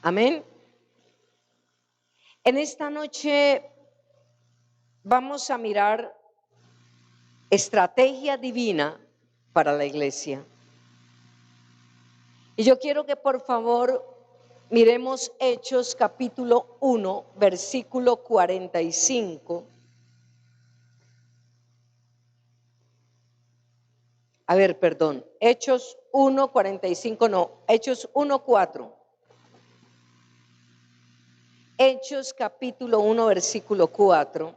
Amén. En esta noche vamos a mirar estrategia divina para la iglesia. Y yo quiero que por favor miremos Hechos capítulo 1, versículo 45. Hechos 1, 45 no, Hechos 1, 4. Hechos capítulo 1, versículo 4.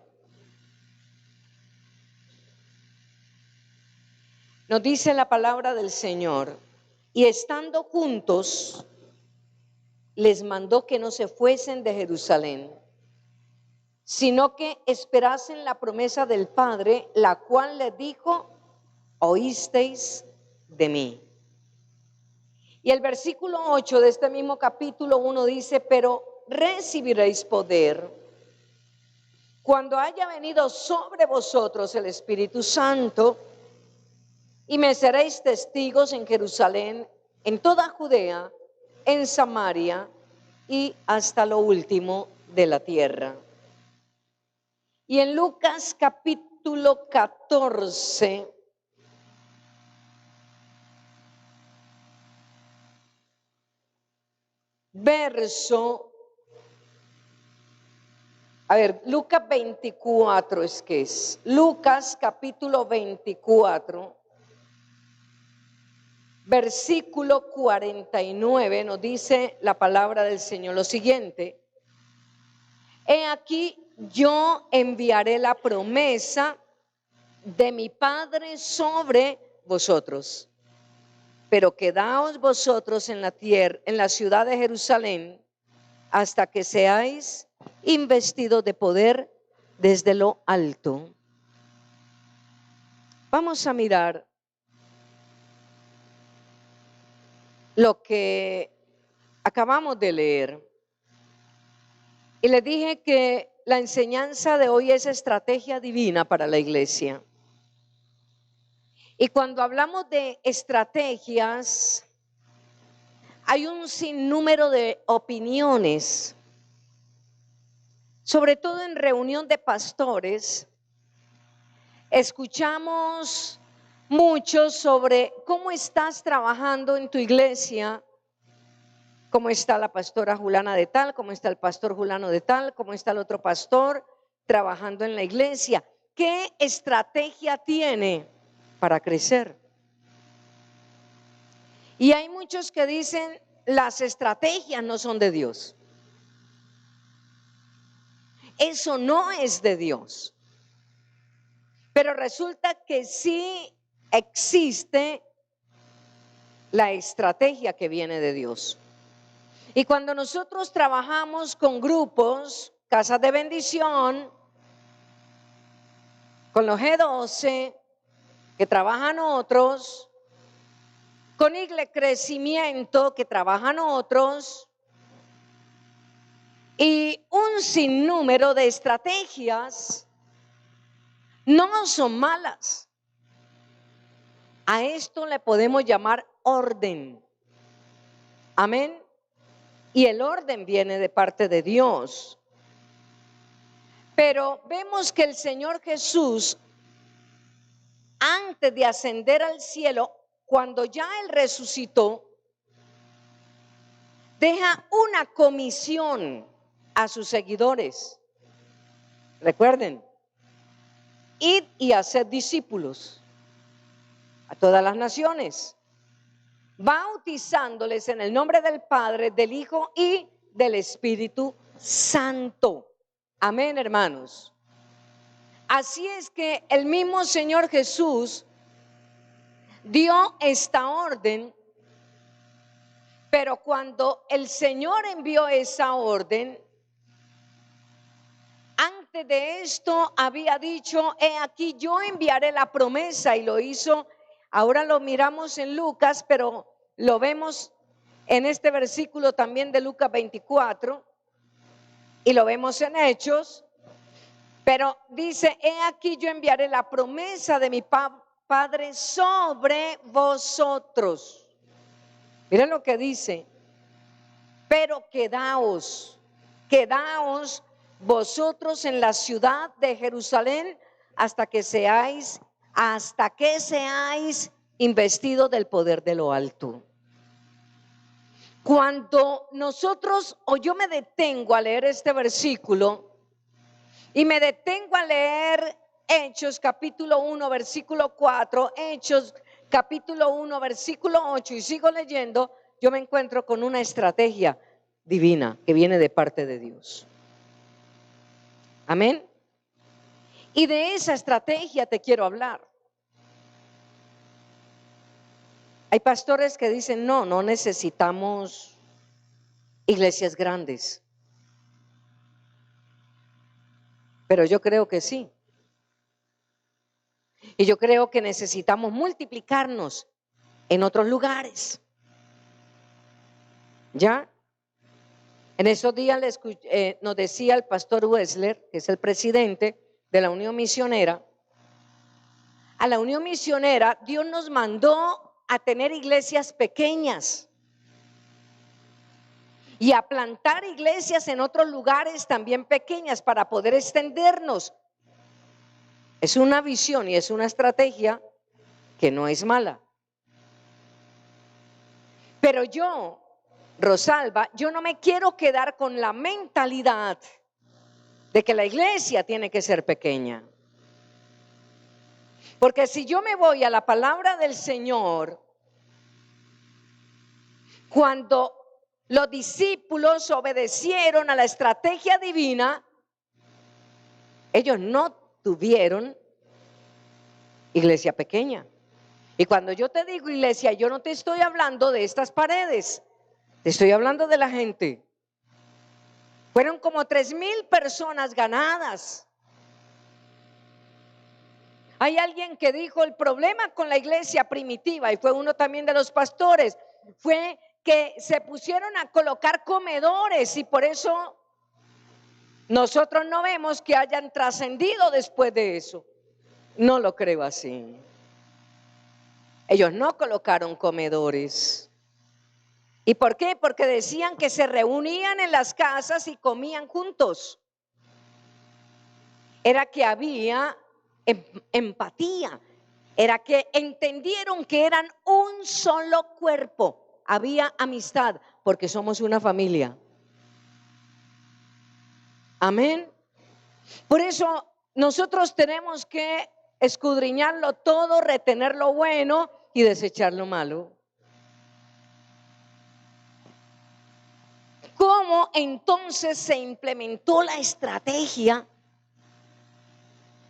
Nos dice la palabra del Señor: y estando juntos, les mandó que no se fuesen de Jerusalén, sino que esperasen la promesa del Padre, la cual les dijo: oísteis de mí. Y el versículo 8 de este mismo capítulo 1 dice: pero recibiréis poder cuando haya venido sobre vosotros el Espíritu Santo, y me seréis testigos en Jerusalén, en toda Judea, en Samaria y hasta lo último de la tierra. Y en Lucas capítulo 14, Lucas 24 Lucas capítulo 24, versículo 49, nos dice la palabra del Señor lo siguiente: he aquí, yo enviaré la promesa de mi Padre sobre vosotros, pero quedaos vosotros en la tierra, en la ciudad de Jerusalén, hasta que seáis investidos de poder desde lo alto. Vamos a mirar lo que acabamos de leer. Y les dije que la enseñanza de hoy es estrategia divina para la iglesia. Y cuando hablamos de estrategias, hay un sinnúmero de opiniones, sobre todo en reunión de pastores. Escuchamos mucho sobre cómo estás trabajando en tu iglesia, cómo está la pastora Julana de tal, cómo está el pastor Julano de tal, cómo está el otro pastor trabajando en la iglesia. ¿Qué estrategia tiene para crecer? Y hay muchos que dicen: las estrategias no son de Dios. Eso no es de Dios. Pero resulta que sí existe la estrategia que viene de Dios. Y cuando nosotros trabajamos con grupos, casas de bendición, con los G12, que trabajan otros, con Iglesia Crecimiento, que trabajan otros, y un sinnúmero de estrategias, no son malas. A esto le podemos llamar orden. Amén. Y el orden viene de parte de Dios. Pero vemos que el Señor Jesús, antes de ascender al cielo, cuando ya Él resucitó, deja una comisión a sus seguidores. Recuerden: id y haced discípulos a todas las naciones, bautizándoles en el nombre del Padre, del Hijo y del Espíritu Santo. Amén, hermanos. Así es que el mismo Señor Jesús dio esta orden, pero cuando el Señor envió esa orden, antes de esto había dicho: he aquí, yo enviaré la promesa, y lo hizo. Ahora lo miramos en Lucas, pero lo vemos en este versículo también de Lucas 24, y lo vemos en Hechos. Pero dice: he aquí, yo enviaré la promesa de mi Padre sobre vosotros. Miren lo que dice: Pero quedaos vosotros en la ciudad de Jerusalén hasta que seáis investidos del poder de lo alto. Cuando nosotros, o yo me detengo a leer este versículo y me detengo a leer Hechos capítulo 1 versículo 4, Hechos capítulo 1 versículo 8 y sigo leyendo, yo me encuentro con una estrategia divina que viene de parte de Dios. Amén. Y de esa estrategia te quiero hablar. Hay pastores que dicen, no necesitamos iglesias grandes. Pero yo creo que sí. Y yo creo que necesitamos multiplicarnos en otros lugares. ¿Ya? En esos días nos decía el pastor Wessler, que es el presidente de la Unión Misionera, a la Unión Misionera Dios nos mandó a tener iglesias pequeñas y a plantar iglesias en otros lugares también pequeñas para poder extendernos. Es una visión y es una estrategia que no es mala. Pero yo, Rosalba, yo no me quiero quedar con la mentalidad de que la iglesia tiene que ser pequeña. Porque si yo me voy a la palabra del Señor, cuando los discípulos obedecieron a la estrategia divina, ellos no tuvieron iglesia pequeña. Y cuando yo te digo iglesia, yo no te estoy hablando de estas paredes, te estoy hablando de la gente. Fueron como 3,000 personas ganadas. Hay alguien que dijo, el problema con la iglesia primitiva, y fue uno también de los pastores, fue que se pusieron a colocar comedores y por eso nosotros no vemos que hayan trascendido después de eso. No lo creo así. Ellos no colocaron comedores. ¿Y por qué? Porque decían que se reunían en las casas y comían juntos. Era que había empatía, era que entendieron que eran un solo cuerpo, había amistad, porque somos una familia. Amén. Por eso nosotros tenemos que escudriñarlo todo, retener lo bueno y desechar lo malo. ¿Cómo entonces se implementó la estrategia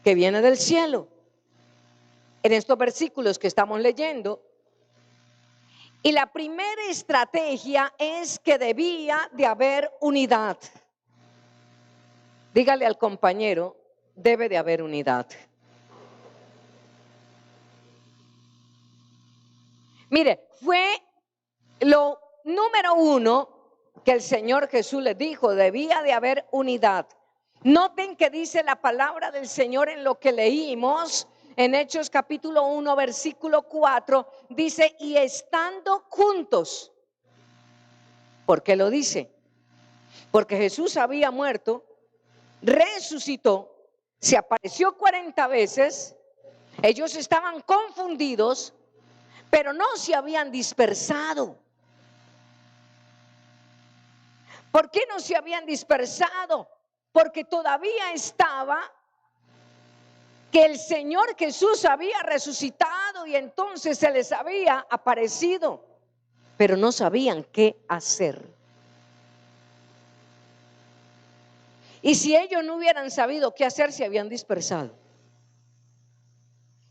que viene del cielo? En estos versículos que estamos leyendo. Y la primera estrategia es que debía de haber unidad. Dígale al compañero, debe de haber unidad. Mire, fue lo número uno que el Señor Jesús les dijo, debía de haber unidad. Noten que dice la palabra del Señor en lo que leímos en Hechos capítulo 1 versículo 4, dice, y estando juntos. ¿Por qué lo dice? Porque Jesús había muerto, resucitó, se apareció 40 veces, ellos estaban confundidos, pero no se habían dispersado. ¿Por qué no se habían dispersado? Porque todavía estaba que el Señor Jesús había resucitado y entonces se les había aparecido, pero no sabían qué hacer. Y si ellos no hubieran sabido qué hacer, se habían dispersado.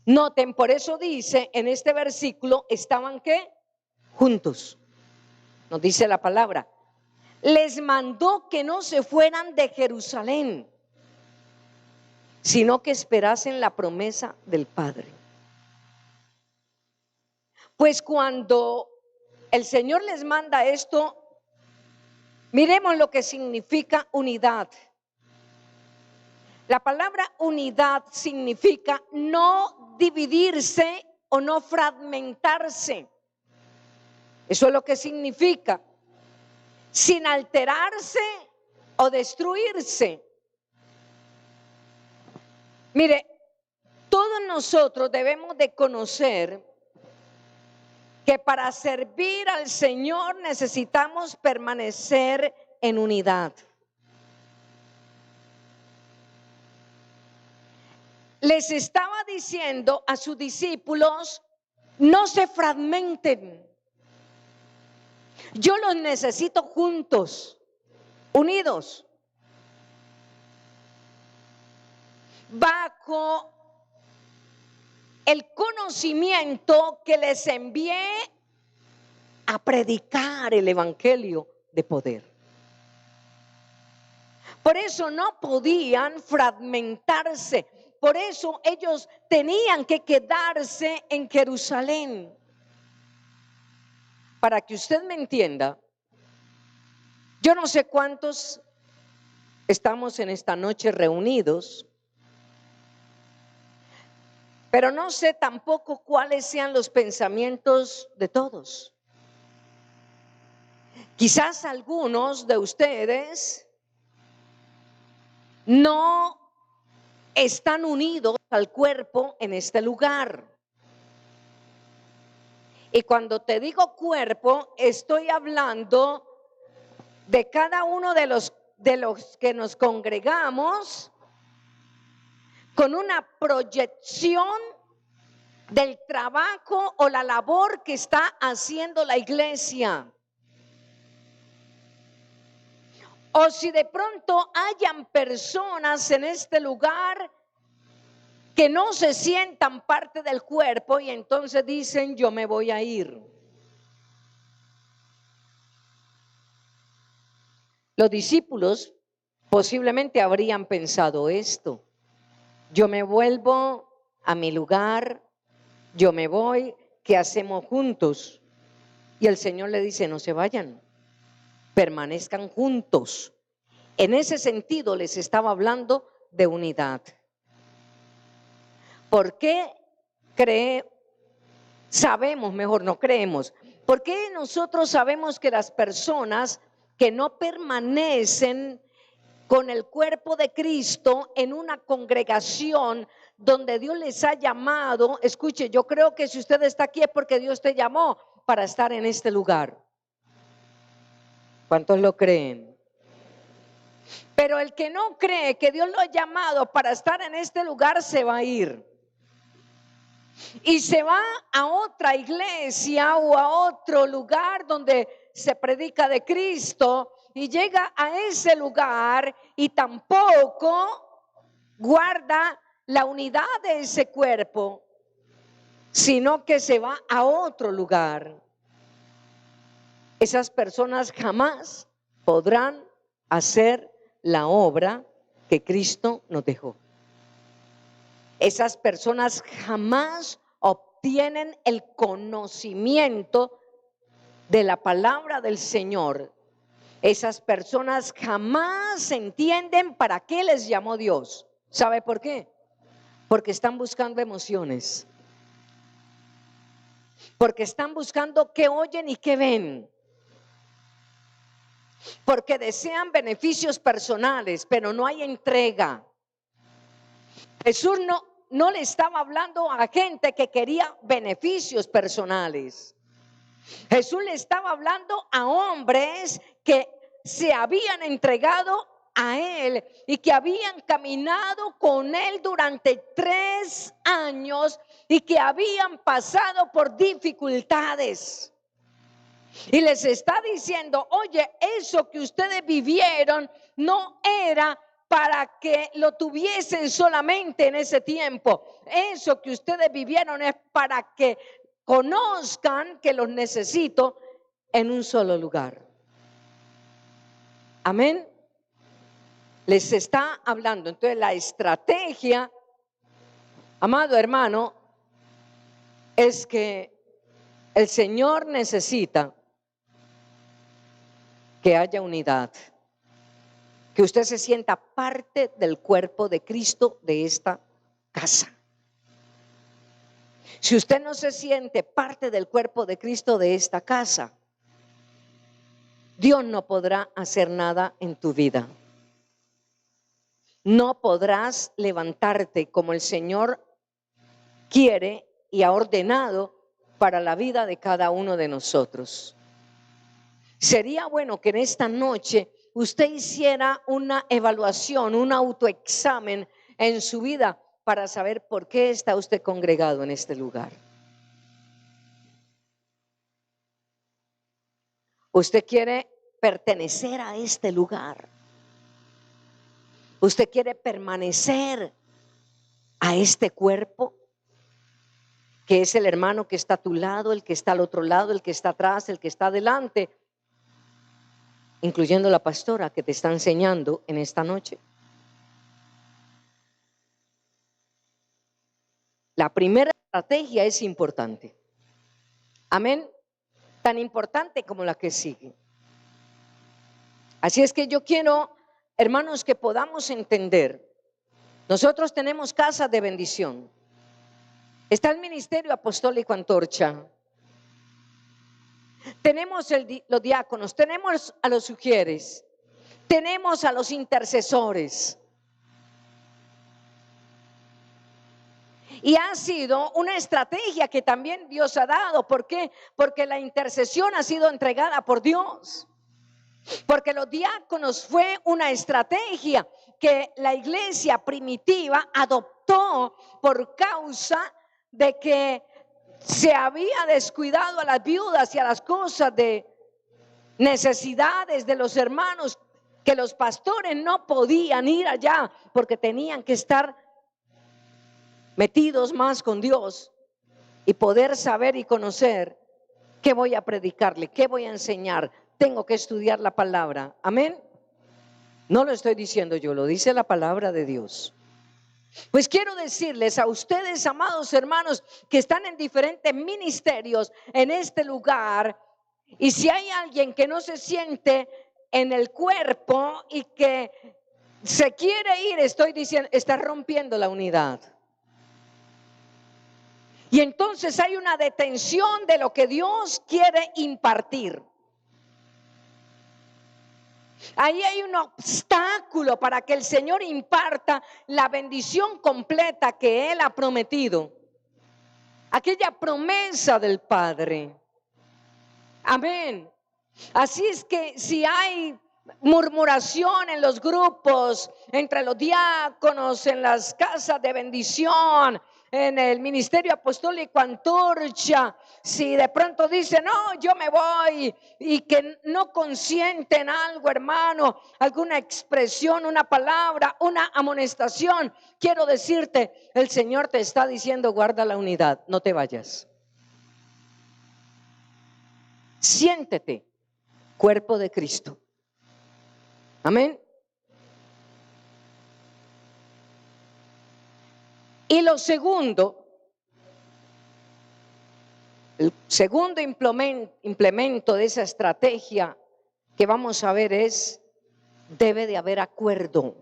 Noten, por eso dice en este versículo, estaban ¿qué? Juntos. Nos dice la palabra. Les mandó que no se fueran de Jerusalén, sino que esperasen la promesa del Padre. Pues cuando el Señor les manda esto, miremos lo que significa unidad. La palabra unidad significa no dividirse o no fragmentarse. Eso es lo que significa. sin alterarse o destruirse. Mire, todos nosotros debemos de conocer que para servir al Señor necesitamos permanecer en unidad. Les estaba diciendo a sus discípulos, no se fragmenten. Yo los necesito juntos, unidos, bajo el conocimiento que les envié a predicar el evangelio de poder. Por eso no podían fragmentarse. Por eso ellos tenían que quedarse en Jerusalén. Para que usted me entienda, yo no sé cuántos estamos en esta noche reunidos, pero no sé tampoco cuáles sean los pensamientos de todos. Quizás algunos de ustedes no están unidos al cuerpo en este lugar. Y cuando te digo cuerpo, estoy hablando de cada uno de los que nos congregamos con una proyección del trabajo o la labor que está haciendo la iglesia. O si de pronto hayan personas en este lugar que no se sientan parte del cuerpo y entonces dicen, yo me voy a ir. Los discípulos posiblemente habrían pensado esto: yo me vuelvo a mi lugar, yo me voy, ¿qué hacemos juntos? Y el Señor le dice, no se vayan, permanezcan juntos. En ese sentido les estaba hablando de unidad. ¿Por qué sabemos, mejor no creemos? ¿Por qué nosotros sabemos que las personas que no permanecen con el cuerpo de Cristo en una congregación donde Dios les ha llamado? Escuche, yo creo que si usted está aquí es porque Dios te llamó para estar en este lugar. ¿Cuántos lo creen? Pero el que no cree que Dios lo ha llamado para estar en este lugar se va a ir. Y se va a otra iglesia o a otro lugar donde se predica de Cristo y llega a ese lugar y tampoco guarda la unidad de ese cuerpo, sino que se va a otro lugar. Esas personas jamás podrán hacer la obra que Cristo nos dejó. Esas personas jamás obtienen el conocimiento de la palabra del Señor. Esas personas jamás entienden para qué les llamó Dios. ¿Sabe por qué? Porque están buscando emociones. Porque están buscando qué oyen y qué ven. Porque desean beneficios personales, pero no hay entrega. Jesús no le estaba hablando a gente que quería beneficios personales. Jesús le estaba hablando a hombres que se habían entregado a Él y que habían caminado con Él durante 3 años y que habían pasado por dificultades. Y les está diciendo, oye, eso que ustedes vivieron no era para que lo tuviesen solamente en ese tiempo. Eso que ustedes vivieron es para que conozcan que los necesito en un solo lugar. Amén. Les está hablando. Entonces la estrategia, amado hermano, es que el Señor necesita que haya unidad, que usted se sienta parte del cuerpo de Cristo de esta casa. Si usted no se siente parte del cuerpo de Cristo de esta casa, Dios no podrá hacer nada en tu vida. No podrás levantarte como el Señor quiere y ha ordenado para la vida de cada uno de nosotros. Sería bueno que en esta noche usted hiciera una evaluación, un autoexamen en su vida para saber por qué está usted congregado en este lugar. Usted quiere pertenecer a este lugar. Usted quiere permanecer a este cuerpo, que es el hermano que está a tu lado, el que está al otro lado, el que está atrás, el que está adelante, incluyendo la pastora que te está enseñando en esta noche. La primera estrategia es importante. Amén. Tan importante como la que sigue. Así es que yo quiero, hermanos, que podamos entender. Nosotros tenemos casa de bendición. Está el ministerio apostólico Antorcha. Tenemos los diáconos, tenemos a los sugieres, tenemos a los intercesores. Y ha sido una estrategia que también Dios ha dado. ¿Por qué? Porque la intercesión ha sido entregada por Dios. Porque los diáconos fue una estrategia que la iglesia primitiva adoptó por causa de que se había descuidado a las viudas y a las cosas de necesidades de los hermanos, que los pastores no podían ir allá porque tenían que estar metidos más con Dios y poder saber y conocer qué voy a predicarle, qué voy a enseñar. Tengo que estudiar la palabra. Amén. No lo estoy diciendo yo, lo dice la palabra de Dios. Pues quiero decirles a ustedes, amados hermanos, que están en diferentes ministerios en este lugar, y si hay alguien que no se siente en el cuerpo y que se quiere ir, estoy diciendo, está rompiendo la unidad. Y entonces hay una detención de lo que Dios quiere impartir. Ahí hay un obstáculo para que el Señor imparta la bendición completa que Él ha prometido. Aquella promesa del Padre. Amén. Así es que si hay murmuración en los grupos, entre los diáconos, en las casas de bendición, en el ministerio apostólico Antorcha, si de pronto dicen, no, yo me voy, y que no consienten algo, hermano, alguna expresión, una palabra, una amonestación, quiero decirte, el Señor te está diciendo, guarda la unidad, no te vayas. Siéntete, cuerpo de Cristo. Amén. Y lo segundo, el segundo implemento de esa estrategia que vamos a ver es, debe de haber acuerdo.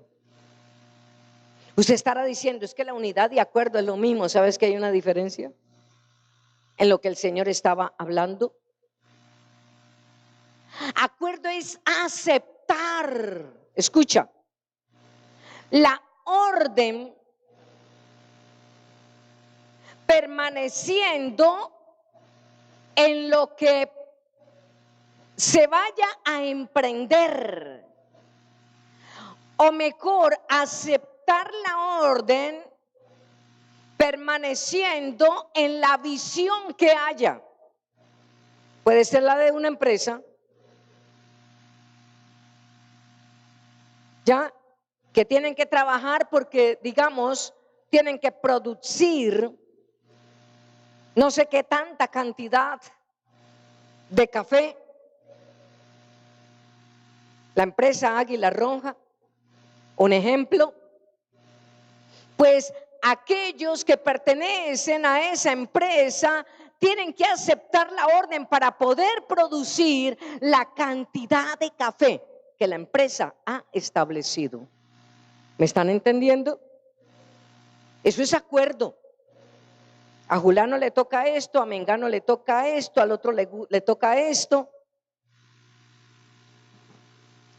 Usted estará diciendo, es que la unidad y acuerdo es lo mismo. ¿Sabes que hay una diferencia en lo que el Señor estaba hablando? Acuerdo es aceptar, escucha, la orden permaneciendo en lo que se vaya a emprender, o mejor, aceptar la orden permaneciendo en la visión que haya. Puede ser la de una empresa, ya, que tienen que trabajar porque, digamos, tienen que producir no sé qué tanta cantidad de café. La empresa Águila Roja, un ejemplo. Pues aquellos que pertenecen a esa empresa tienen que aceptar la orden para poder producir la cantidad de café que la empresa ha establecido. ¿Me están entendiendo? Eso es acuerdo. A Julano le toca esto, a Mengano le toca esto, al otro le toca esto.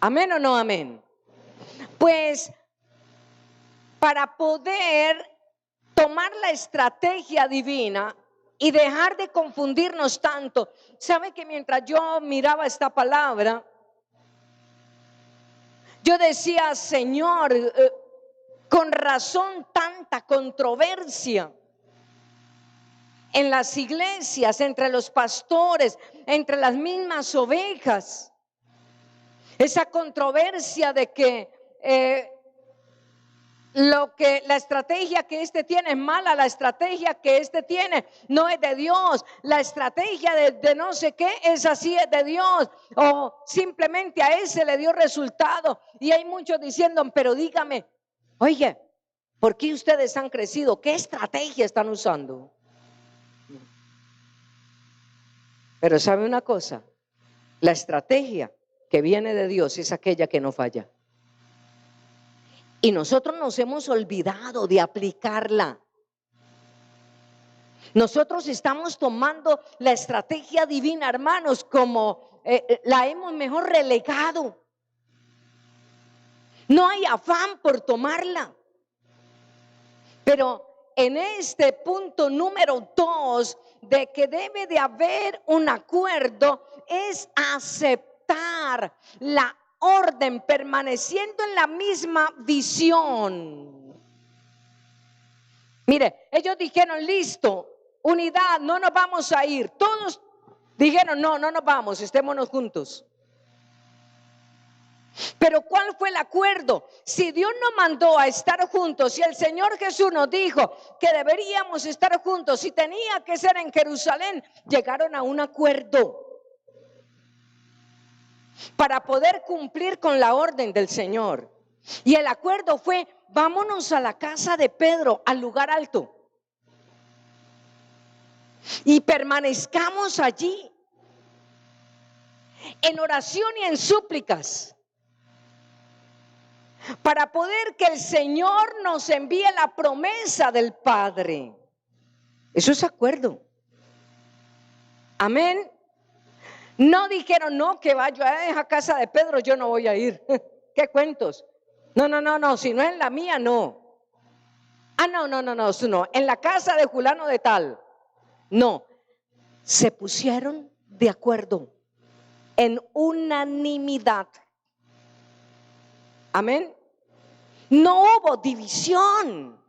¿Amén o no amén? Pues para poder tomar la estrategia divina y dejar de confundirnos tanto, ¿sabe que mientras yo miraba esta palabra, yo decía, Señor, con razón tanta controversia en las iglesias, entre los pastores, entre las mismas ovejas? Esa controversia de que la estrategia que este tiene es mala, la estrategia que este tiene no es de Dios, la estrategia de no sé qué es así, es de Dios, o simplemente a ese le dio resultado. Y hay muchos diciendo, pero dígame, oye, ¿por qué ustedes han crecido? ¿Qué estrategia están usando? Pero ¿sabe una cosa? La estrategia que viene de Dios es aquella que no falla. Y nosotros nos hemos olvidado de aplicarla. Nosotros estamos tomando la estrategia divina, hermanos, como la hemos mejor relegado. No hay afán por tomarla. Pero en este punto número 2, de que debe de haber un acuerdo, es aceptar la orden permaneciendo en la misma visión. Mire, ellos dijeron, listo, unidad, no nos vamos a ir. Todos dijeron, no nos vamos, estémonos juntos. Pero ¿cuál fue el acuerdo? Si Dios nos mandó a estar juntos, si el Señor Jesús nos dijo que deberíamos estar juntos, si tenía que ser en Jerusalén, llegaron a un acuerdo para poder cumplir con la orden del Señor. Y el acuerdo fue, vámonos a la casa de Pedro, al lugar alto, y permanezcamos allí en oración y en súplicas, para poder que el Señor nos envíe la promesa del Padre. Eso es acuerdo. Amén. No dijeron, no, que vaya a esa casa de Pedro, yo no voy a ir. ¿Qué cuentos? No, si no es la mía, no. No, en la casa de fulano de tal. No, se pusieron de acuerdo en unanimidad. Amén. No hubo división.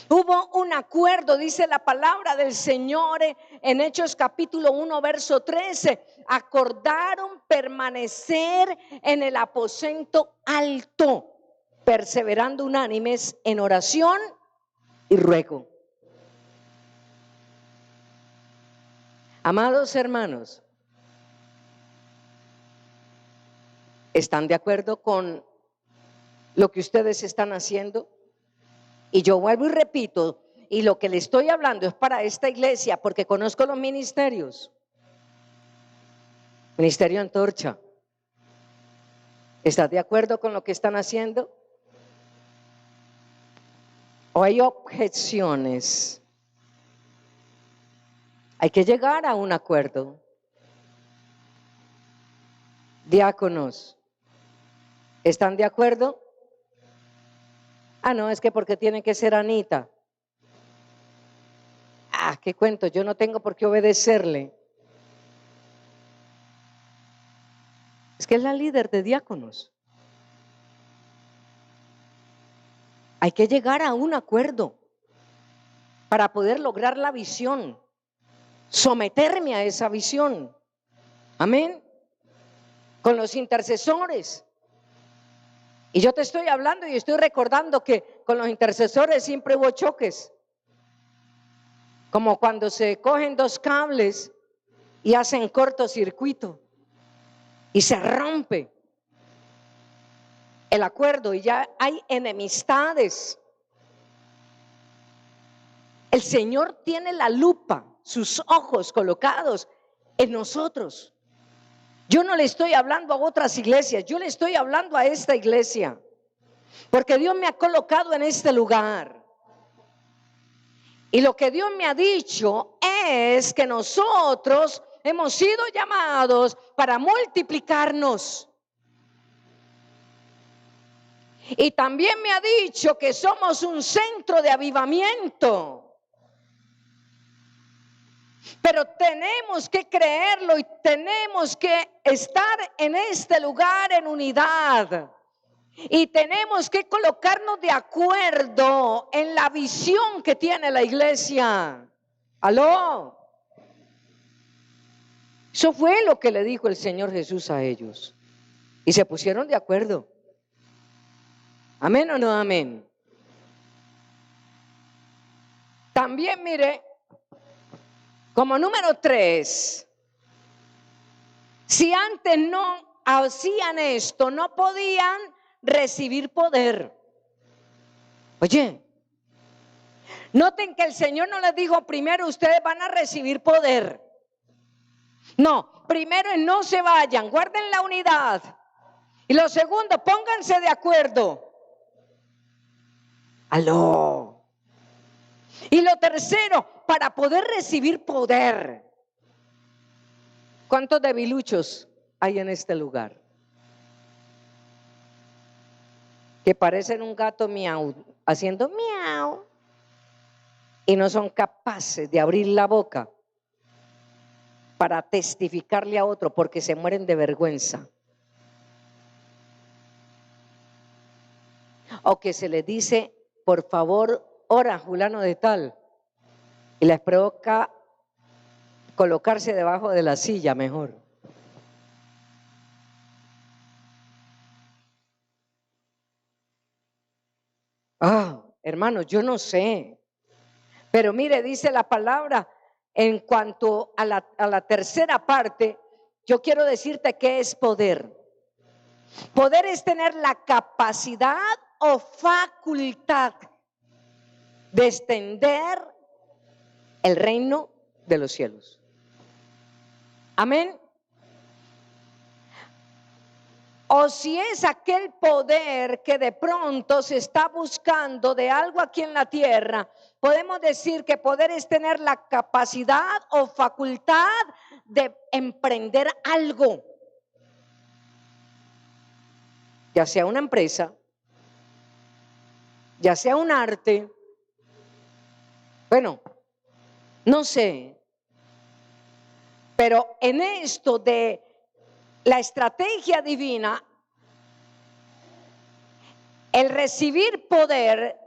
Hubo un acuerdo, dice la palabra del Señor en Hechos capítulo 1, verso 13. Acordaron permanecer en el aposento alto, perseverando unánimes en oración y ruego. Amados hermanos, ¿están de acuerdo con lo que ustedes están haciendo? Y yo vuelvo y repito, y lo que le estoy hablando es para esta iglesia, porque conozco los ministerios. Ministerio Antorcha, ¿estás de acuerdo con lo que están haciendo? ¿O hay objeciones? Hay que llegar a un acuerdo. Diáconos, ¿están de acuerdo? No, es que porque tiene que ser Anita. ¿Qué cuento? Yo no tengo por qué obedecerle. Es que es la líder de diáconos. Hay que llegar a un acuerdo para poder lograr la visión, someterme a esa visión. Amén. Con los intercesores. Y yo te estoy hablando y estoy recordando que con los intercesores siempre hubo choques. Como cuando se cogen dos cables y hacen cortocircuito y se rompe el acuerdo y ya hay enemistades. El Señor tiene la lupa, sus ojos colocados en nosotros. Yo no le estoy hablando a otras iglesias, yo le estoy hablando a esta iglesia, porque Dios me ha colocado en este lugar. Y lo que Dios me ha dicho es que nosotros hemos sido llamados para multiplicarnos. Y también me ha dicho que somos un centro de avivamiento. Pero tenemos que creerlo y tenemos que estar en este lugar en unidad. Y tenemos que colocarnos de acuerdo en la visión que tiene la iglesia. ¿Aló? Eso fue lo que le dijo el Señor Jesús a ellos. Y se pusieron de acuerdo. ¿Amén o no amén? También mire, como número 3, si antes no hacían esto, no podían recibir poder. Oye, noten que el Señor no les dijo primero ustedes van a recibir poder. No, primero no se vayan, guarden la unidad. Y lo segundo, pónganse de acuerdo. Aló. Y lo tercero, para poder recibir poder. ¿Cuántos debiluchos hay en este lugar? Que parecen un gato miau, haciendo miau, y no son capaces de abrir la boca para testificarle a otro porque se mueren de vergüenza. O que se les dice, por favor, ora fulano de tal, y les provoca colocarse debajo de la silla mejor. Hermanos, yo no sé, pero mire, dice la palabra en cuanto a la tercera parte, yo quiero decirte que es poder. Poder es tener la capacidad o facultad de extender el reino de los cielos. Amén. O si es aquel poder que de pronto se está buscando de algo aquí en la tierra, podemos decir que poder es tener la capacidad o facultad de emprender algo, ya sea una empresa, ya sea un arte, bueno, no sé, pero en esto de la estrategia divina, el recibir poder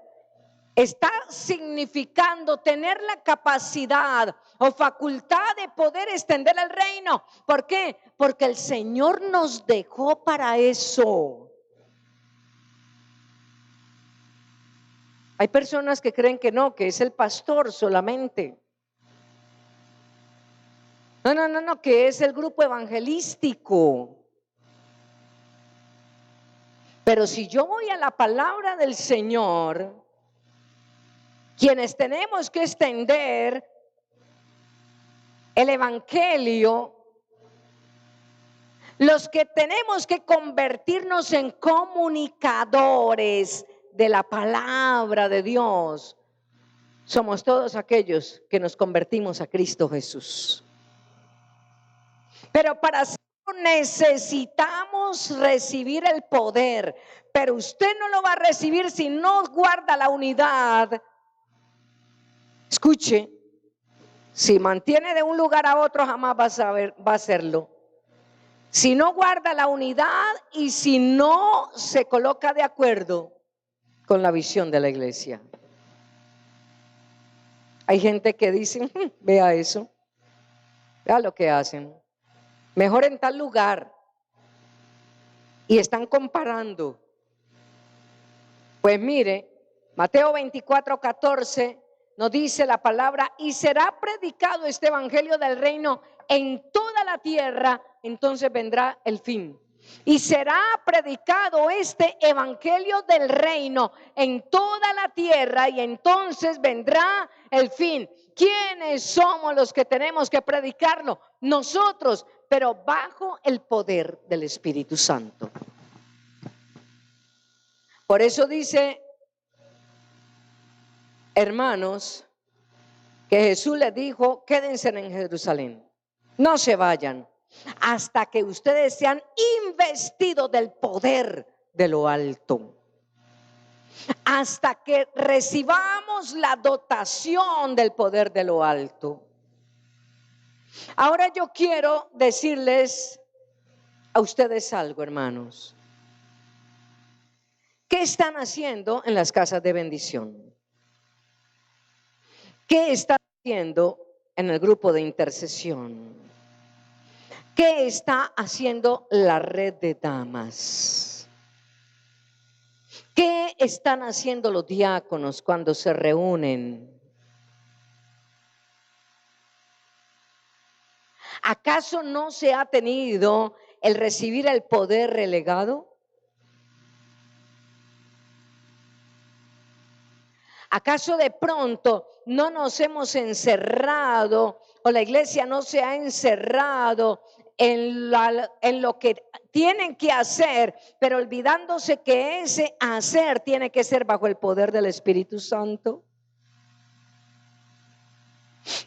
está significando tener la capacidad o facultad de poder extender el reino. ¿Por qué? Porque el Señor nos dejó para eso. Hay personas que creen que no, que es el pastor solamente. No, que es el grupo evangelístico. Pero si yo voy a la palabra del Señor, quienes tenemos que extender el evangelio, los que tenemos que convertirnos en comunicadores de la palabra de Dios, somos todos aquellos que nos convertimos a Cristo Jesús. Pero para hacerlo necesitamos recibir el poder, pero usted no lo va a recibir si no guarda la unidad. Escuche, si mantiene de un lugar a otro jamás va a hacerlo. Si no guarda la unidad y si no se coloca de acuerdo con la visión de la iglesia. Hay gente que dice, vea eso, vea lo que hacen. Mejor en tal lugar. Y están comparando. Pues mire, Mateo 24:14 nos dice la palabra, y será predicado este evangelio del reino en toda la tierra, entonces vendrá el fin. Y será predicado este evangelio del reino en toda la tierra y entonces vendrá el fin. ¿Quiénes somos los que tenemos que predicarlo? Nosotros, pero bajo el poder del Espíritu Santo. Por eso dice, hermanos, que Jesús les dijo, quédense en Jerusalén, no se vayan hasta que ustedes sean investidos del poder de lo alto. hasta que recibamos la dotación del poder de lo alto. Ahora yo quiero decirles a ustedes algo, hermanos. ¿Qué están haciendo en las casas de bendición? ¿Qué están haciendo en el grupo de intercesión? ¿Qué está haciendo la red de damas? ¿Qué están haciendo los diáconos cuando se reúnen? ¿Acaso no se ha tenido el recibir el poder relegado? ¿Acaso de pronto no nos hemos encerrado o la iglesia no se ha encerrado en lo que tienen que hacer, pero olvidándose que ese hacer tiene que ser bajo el poder del Espíritu Santo?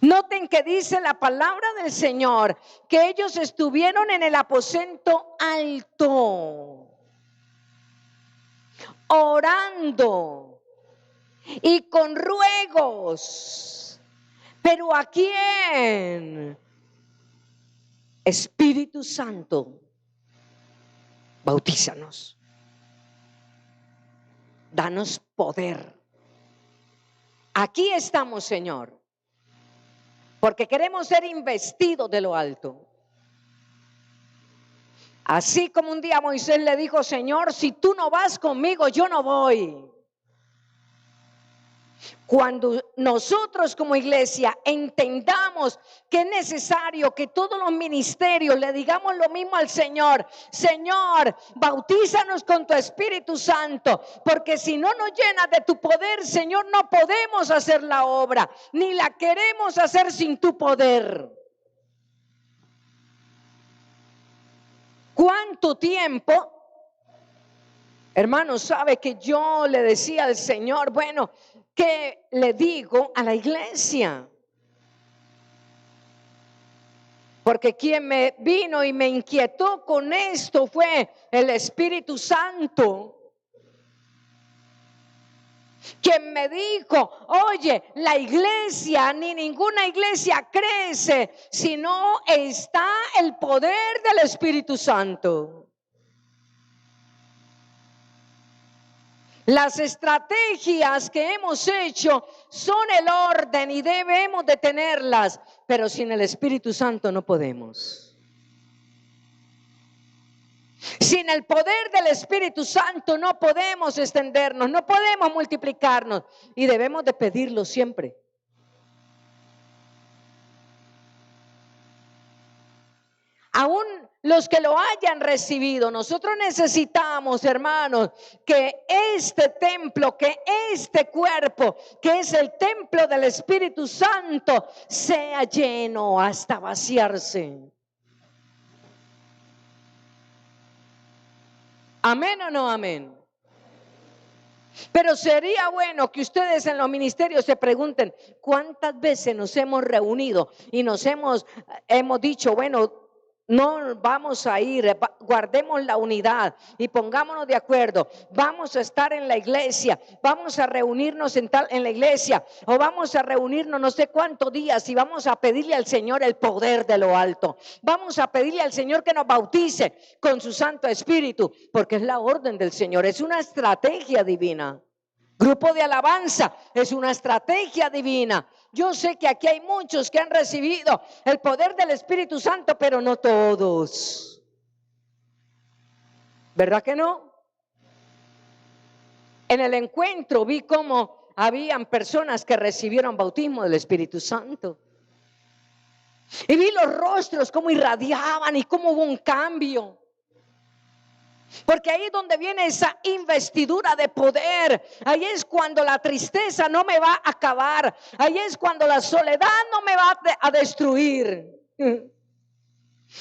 Noten que dice la palabra del Señor que ellos estuvieron en el aposento alto, orando y con ruegos. ¿Pero a quién? Espíritu Santo, bautízanos. Danos poder. Aquí estamos, Señor, porque queremos ser investidos de lo alto. Así como un día Moisés le dijo: Señor, si tú no vas conmigo, yo no voy. Cuando nosotros como iglesia entendamos que es necesario que todos los ministerios le digamos lo mismo al Señor: Señor, bautízanos con tu Espíritu Santo, porque si no nos llenas de tu poder, Señor, no podemos hacer la obra, ni la queremos hacer sin tu poder. ¿Cuánto tiempo? Hermanos, sabe que yo le decía al Señor, bueno, ¿qué le digo a la iglesia? Porque quien me vino y me inquietó con esto fue el Espíritu Santo. Quien me dijo: oye, la iglesia, ni ninguna iglesia crece si no está el poder del Espíritu Santo. Las estrategias que hemos hecho son el orden y debemos de tenerlas, pero sin el Espíritu Santo no podemos. Sin el poder del Espíritu Santo no podemos extendernos, no podemos multiplicarnos, y debemos de pedirlo siempre. Aún los que lo hayan recibido, nosotros necesitamos, hermanos, que este templo, que este cuerpo, que es el templo del Espíritu Santo, sea lleno hasta vaciarse. ¿Amén o no amén? Pero sería bueno que ustedes en los ministerios se pregunten: ¿cuántas veces nos hemos reunido y nos hemos dicho, bueno, no vamos a ir, guardemos la unidad y pongámonos de acuerdo, vamos a estar en la iglesia, vamos a reunirnos en la iglesia, o vamos a reunirnos no sé cuántos días y vamos a pedirle al Señor el poder de lo alto, vamos a pedirle al Señor que nos bautice con su Santo Espíritu, porque es la orden del Señor, es una estrategia divina. Grupo de alabanza es una estrategia divina. Yo sé que aquí hay muchos que han recibido el poder del Espíritu Santo, pero no todos. ¿Verdad que no? En el encuentro vi cómo habían personas que recibieron bautismo del Espíritu Santo. Y vi los rostros cómo irradiaban y cómo hubo un cambio. Porque ahí es donde viene esa investidura de poder. Ahí es cuando la tristeza no me va a acabar. Ahí es cuando la soledad no me va a destruir.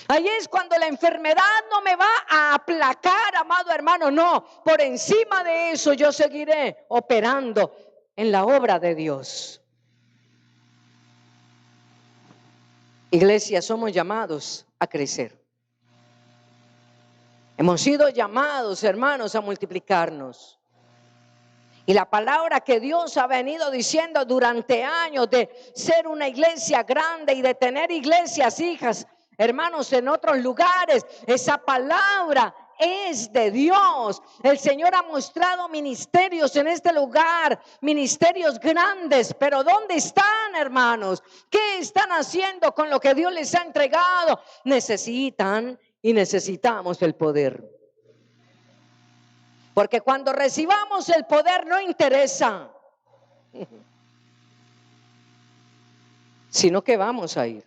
Ahí es cuando la enfermedad no me va a aplacar, amado hermano. No, por encima de eso yo seguiré operando en la obra de Dios. Iglesia, somos llamados a crecer. Hemos sido llamados, hermanos, a multiplicarnos. Y la palabra que Dios ha venido diciendo durante años de ser una iglesia grande y de tener iglesias, hijas, hermanos, en otros lugares, esa palabra es de Dios. El Señor ha mostrado ministerios en este lugar, ministerios grandes, pero ¿dónde están, hermanos? ¿Qué están haciendo con lo que Dios les ha entregado? Necesitan y necesitamos el poder. Porque cuando recibamos el poder no interesa, sino que vamos a ir,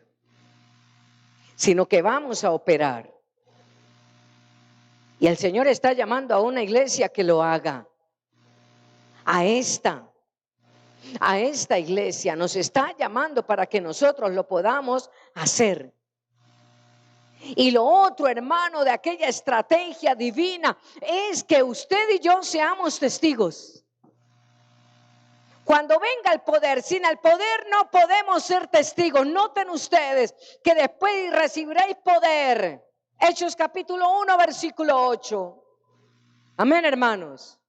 sino que vamos a operar. Y el Señor está llamando a una iglesia que lo haga. A esta iglesia nos está llamando para que nosotros lo podamos hacer. Y lo otro, hermano, de aquella estrategia divina es que usted y yo seamos testigos. Cuando venga el poder, sin el poder no podemos ser testigos. Noten ustedes que después recibiréis poder. Hechos capítulo 1, versículo 8. Amén, hermanos.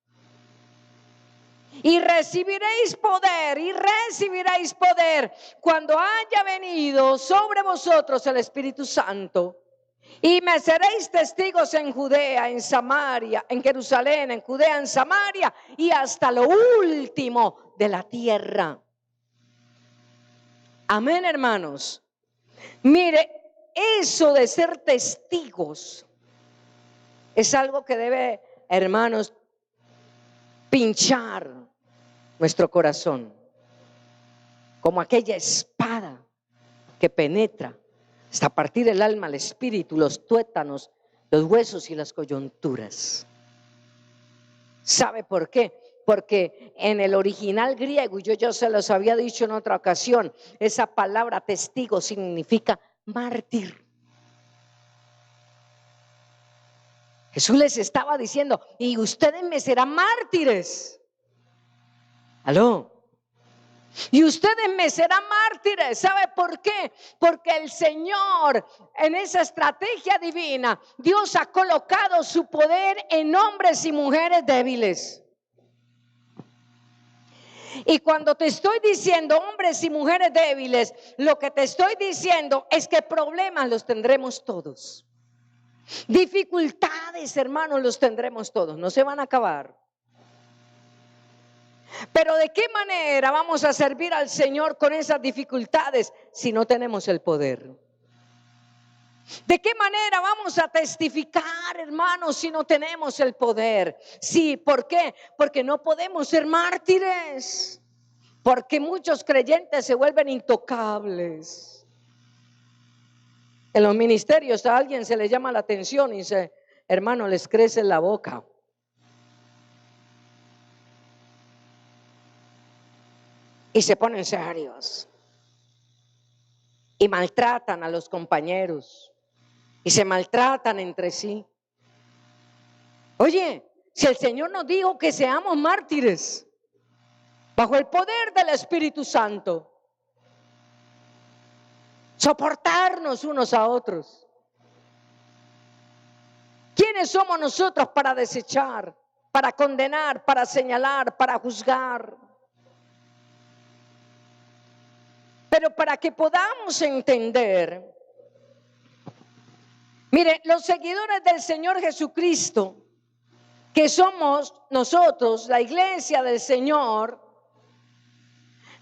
Y recibiréis poder cuando haya venido sobre vosotros el Espíritu Santo. Y me seréis testigos en Judea, en Samaria, en Jerusalén, en Judea, en Samaria y hasta lo último de la tierra. Amén, hermanos. Mire, eso de ser testigos es algo que debe, hermanos, pinchar nuestro corazón como aquella espada que penetra hasta partir el alma, el espíritu, los tuétanos, los huesos y las coyunturas. ¿Sabe por qué? Porque en el original griego, y yo se los había dicho en otra ocasión, esa palabra testigo significa mártir. Jesús les estaba diciendo, y ustedes me serán mártires. ¿Aló? Y ustedes me serán mártires. ¿Sabe por qué? Porque el Señor, en esa estrategia divina, Dios ha colocado su poder en hombres y mujeres débiles. Y cuando te estoy diciendo hombres y mujeres débiles, lo que te estoy diciendo es que problemas los tendremos todos. Dificultades, hermanos, los tendremos todos. No se van a acabar. Pero ¿de qué manera vamos a servir al Señor con esas dificultades si no tenemos el poder? ¿De qué manera vamos a testificar, hermanos, si no tenemos el poder? Sí, ¿por qué? Porque no podemos ser mártires. Porque muchos creyentes se vuelven intocables. En los ministerios a alguien se le llama la atención y dice, hermano, les crece la boca. Y se ponen serios y maltratan a los compañeros y se maltratan entre sí. Oye, si el Señor nos dijo que seamos mártires bajo el poder del Espíritu Santo, soportarnos unos a otros. ¿Quiénes somos nosotros para desechar, para condenar, para señalar, para juzgar? Pero para que podamos entender, mire, los seguidores del Señor Jesucristo, que somos nosotros, la iglesia del Señor,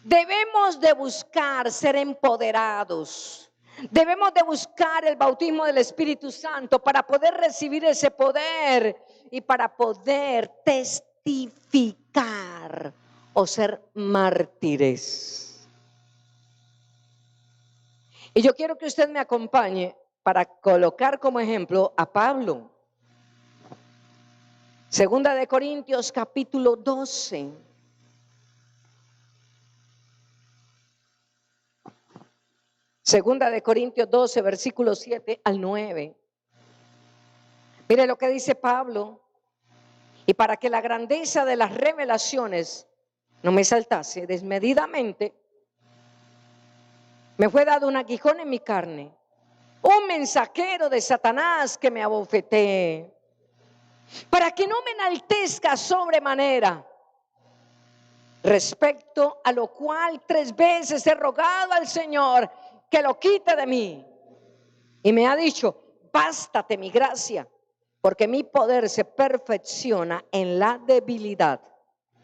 debemos de buscar ser empoderados. Debemos de buscar el bautismo del Espíritu Santo para poder recibir ese poder y para poder testificar o ser mártires. Y yo quiero que usted me acompañe para colocar como ejemplo a Pablo. Segunda de Corintios capítulo 12. Segunda de Corintios 12, versículos 7 al 9. Mire lo que dice Pablo. Y para que la grandeza de las revelaciones no me saltase desmedidamente, me fue dado un aguijón en mi carne, un mensajero de Satanás que me abofetee, para que no me enaltezca sobremanera, respecto a lo cual 3 veces he rogado al Señor que lo quite de mí. Y me ha dicho, bástate mi gracia, porque mi poder se perfecciona en la debilidad.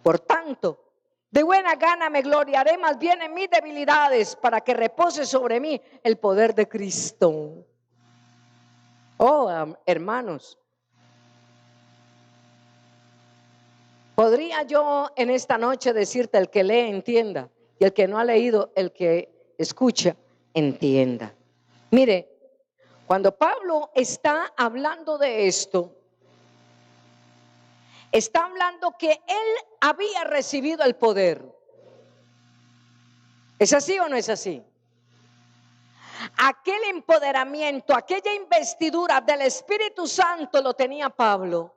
Por tanto, de buena gana me gloriaré más bien en mis debilidades, para que repose sobre mí el poder de Cristo. Oh, hermanos, podría yo en esta noche decirte: el que lee entienda, y el que no ha leído, el que escucha entienda. Mire, cuando Pablo está hablando de esto, está hablando que él había recibido el poder. ¿Es así o no es así? Aquel empoderamiento, aquella investidura del Espíritu Santo lo tenía Pablo.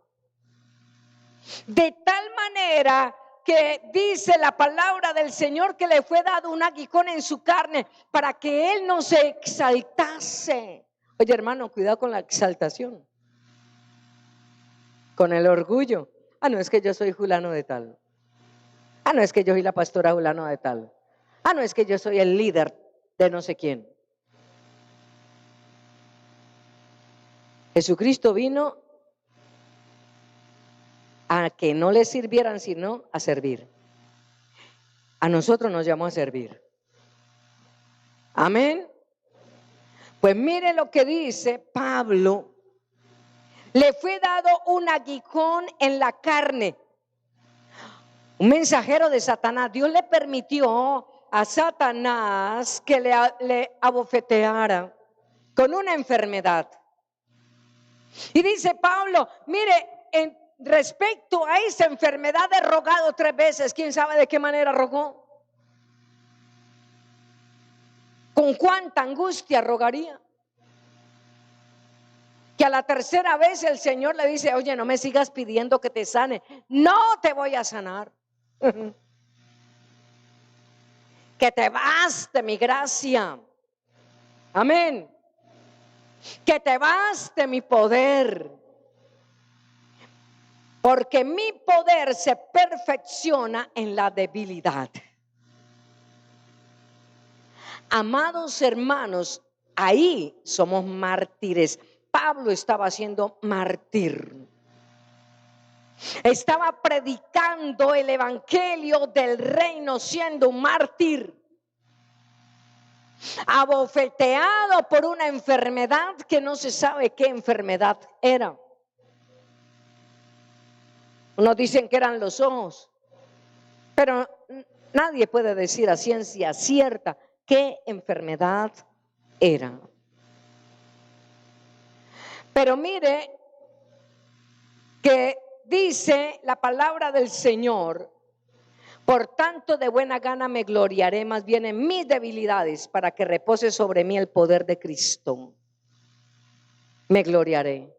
De tal manera que dice la palabra del Señor que le fue dado un aguijón en su carne para que él no se exaltase. Oye, hermano, cuidado con la exaltación, con el orgullo. Ah, no, es que yo soy fulano de tal. Ah, no, es que yo soy la pastora fulano de tal. Ah, no, es que yo soy el líder de no sé quién. Jesucristo vino a que no le sirvieran, sino a servir. A nosotros nos llamó a servir. Amén. Pues mire lo que dice Pablo. Le fue dado un aguijón en la carne. Un mensajero de Satanás. Dios le permitió a Satanás que le abofeteara con una enfermedad. Y dice Pablo, mire, en respecto a esa enfermedad he rogado 3 veces. ¿Quién sabe de qué manera rogó? ¿Con cuánta angustia rogaría? Que a la 3ª vez el Señor le dice: oye, no me sigas pidiendo que te sane. No te voy a sanar. Que te baste mi gracia. Amén. Que te baste mi poder. Porque mi poder se perfecciona en la debilidad. Amados hermanos, ahí somos mártires. Pablo estaba siendo mártir. Estaba predicando el evangelio del reino siendo un mártir. Abofeteado por una enfermedad que no se sabe qué enfermedad era. Unos dicen que eran los ojos, pero nadie puede decir a ciencia cierta qué enfermedad era. Pero mire que dice la palabra del Señor: por tanto, de buena gana me gloriaré más bien en mis debilidades, para que repose sobre mí el poder de Cristo. Me gloriaré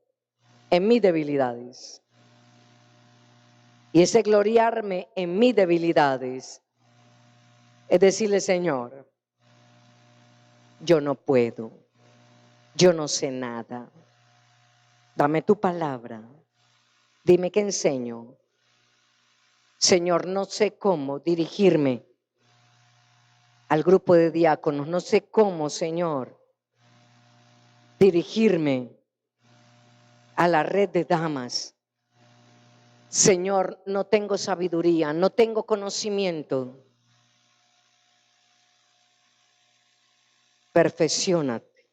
en mis debilidades. Y ese gloriarme en mis debilidades es decirle: Señor, yo no puedo, yo no sé nada. Dame tu palabra, dime qué enseño. Señor, no sé cómo dirigirme al grupo de diáconos, no sé cómo, Señor, dirigirme a la red de damas. Señor, no tengo sabiduría, no tengo conocimiento. Perfecciónate,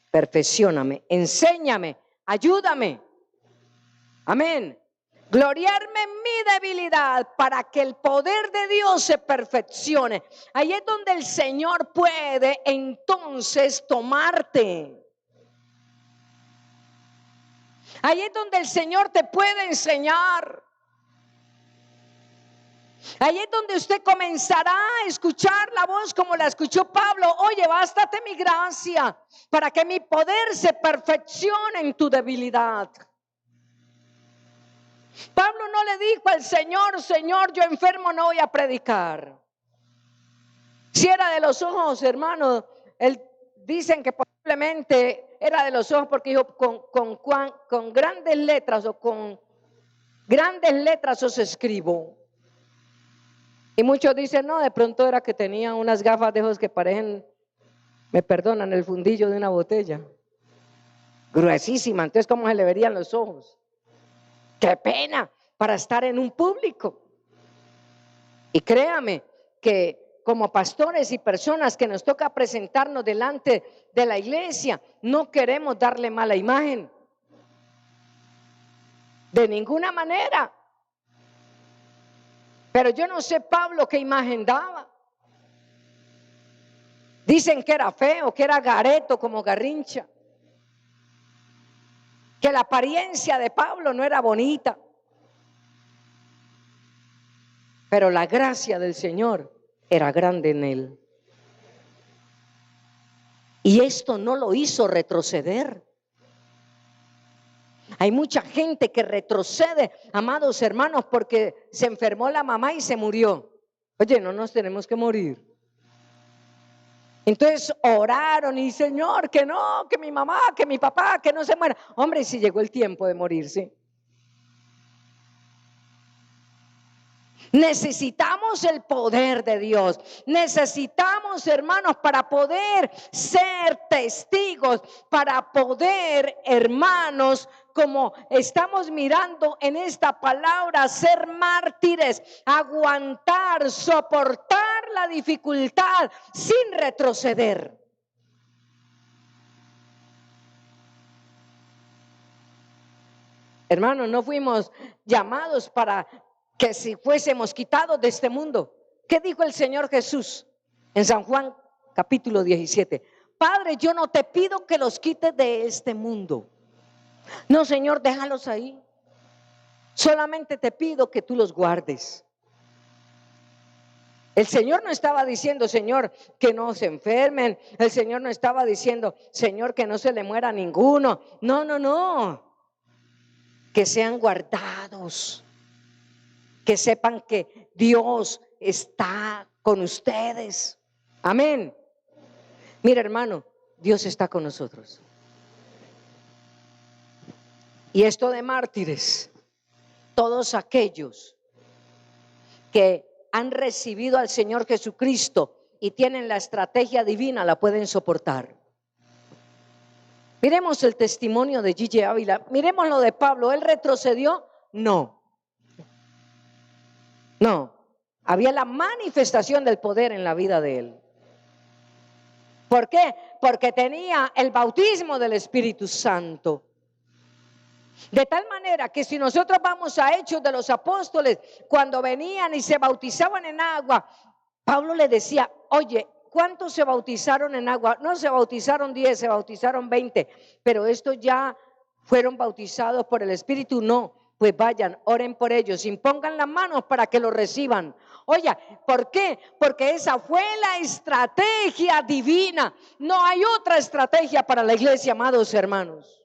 perfeccióname, enséñame, ayúdame. Amén. Gloriarme en mi debilidad para que el poder de Dios se perfeccione. Ahí es donde el Señor puede entonces tomarte. Ahí es donde el Señor te puede enseñar. Ahí es donde usted comenzará a escuchar la voz como la escuchó Pablo. Oye, bástate mi gracia para que mi poder se perfeccione en tu debilidad. Pablo no le dijo al Señor: Señor, yo enfermo no voy a predicar. Si era de los ojos, hermano, dicen que posiblemente era de los ojos porque dijo: con grandes letras o con grandes letras os escribo. Y muchos dicen, no, de pronto era que tenía unas gafas de ojos que parecen, me perdonan, el fundillo de una botella. Gruesísima, entonces ¿cómo se le verían los ojos? ¡Qué pena! Para estar en un público. Y créame que como pastores y personas que nos toca presentarnos delante de la iglesia, no queremos darle mala imagen. De ninguna manera. Pero yo no sé Pablo qué imagen daba. Dicen que era feo, que era gareto como Garrincha. Que la apariencia de Pablo no era bonita. Pero la gracia del Señor era grande en él. Y esto no lo hizo retroceder. Hay mucha gente que retrocede, amados hermanos, porque se enfermó la mamá y se murió. Oye, no nos tenemos que morir. Entonces oraron y Señor, que no, que mi mamá, que mi papá, que no se muera. Hombre, si llegó el tiempo de morirse. Necesitamos el poder de Dios. Necesitamos, hermanos, para poder ser testigos, para poder, hermanos, como estamos mirando en esta palabra, ser mártires, aguantar, soportar la dificultad sin retroceder. Hermanos, no fuimos llamados para que si fuésemos quitados de este mundo. ¿Qué dijo el Señor Jesús en San Juan capítulo 17? Padre, yo no te pido que los quites de este mundo. No, Señor, déjalos ahí. Solamente te pido que tú los guardes. El Señor no estaba diciendo, Señor, que no se enfermen. El Señor no estaba diciendo, Señor, que no se le muera ninguno. No, no, no. Que sean guardados. Que sepan que Dios está con ustedes. Amén. Mira, hermano, Dios está con nosotros. Y esto de mártires, todos aquellos que han recibido al Señor Jesucristo y tienen la estrategia divina, la pueden soportar. Miremos el testimonio de Gigi Ávila. Miremos lo de Pablo. ¿Él retrocedió? No. No, había la manifestación del poder en la vida de él. ¿Por qué? Porque tenía el bautismo del Espíritu Santo. De tal manera que si nosotros vamos a Hechos de los Apóstoles, cuando venían y se bautizaban en agua, Pablo le decía, oye, ¿cuántos se bautizaron en agua? No se bautizaron 10, se bautizaron 20, pero estos ya fueron bautizados por el Espíritu. No, pues vayan, oren por ellos, impongan las manos para que lo reciban. Oye, ¿por qué? Porque esa fue la estrategia divina. No hay otra estrategia para la iglesia, amados hermanos.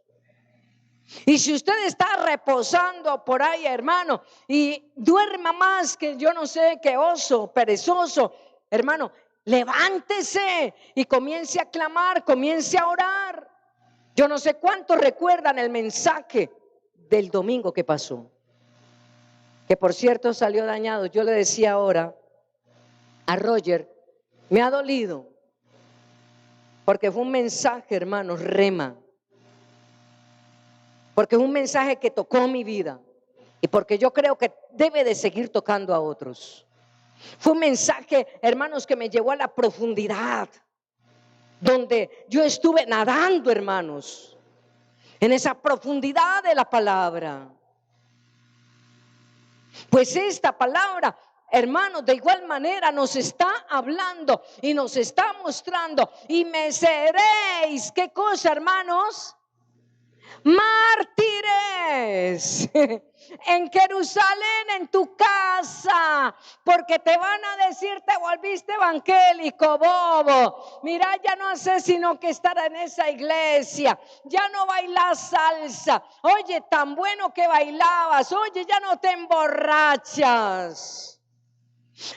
Y si usted está reposando por ahí, hermano, y duerma más que yo no sé qué oso, perezoso, hermano, levántese y comience a clamar, comience a orar. Yo no sé cuántos recuerdan el mensaje del domingo que pasó, que por cierto salió dañado. Yo le decía ahora a Roger, me ha dolido, porque fue un mensaje, hermanos, rema. Porque es un mensaje que tocó mi vida y porque yo creo que debe de seguir tocando a otros. Fue un mensaje, hermanos, que me llevó a la profundidad, donde yo estuve nadando, hermanos, en esa profundidad de la palabra. Pues esta palabra, hermanos, de igual manera nos está hablando y nos está mostrando, y me seréis, ¿qué cosa, hermanos? Mártires en Jerusalén, en tu casa, porque te van a decir, te volviste evangélico, bobo. Mira, ya no haces sino que estar en esa iglesia, ya no bailas salsa. Oye, tan bueno que bailabas. Oye, ya no te emborrachas.